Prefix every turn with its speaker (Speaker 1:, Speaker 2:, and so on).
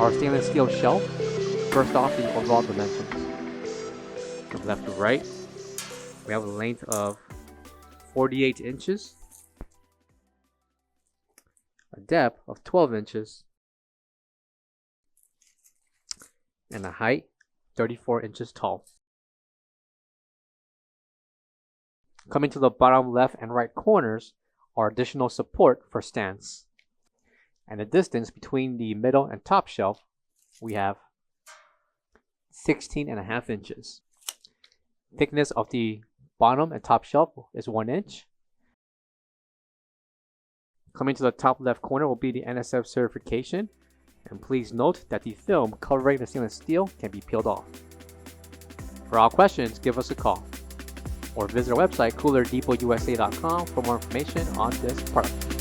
Speaker 1: our stainless steel shelf. First off, the overall dimensions. From left to right, we have a length of 48 inches, a depth of 12 inches, and a height 34 inches tall. Coming to the bottom left and right corners are additional support for stands. And the distance between the middle and top shelf, we have 16.5 inches. Thickness of the bottom and top shelf is 1 inch. Coming to the top left corner will be the NSF certification. And please note that the film covering the stainless steel can be peeled off. For all questions, give us a call or visit our website coolerdepotUSA.com for more information on this product.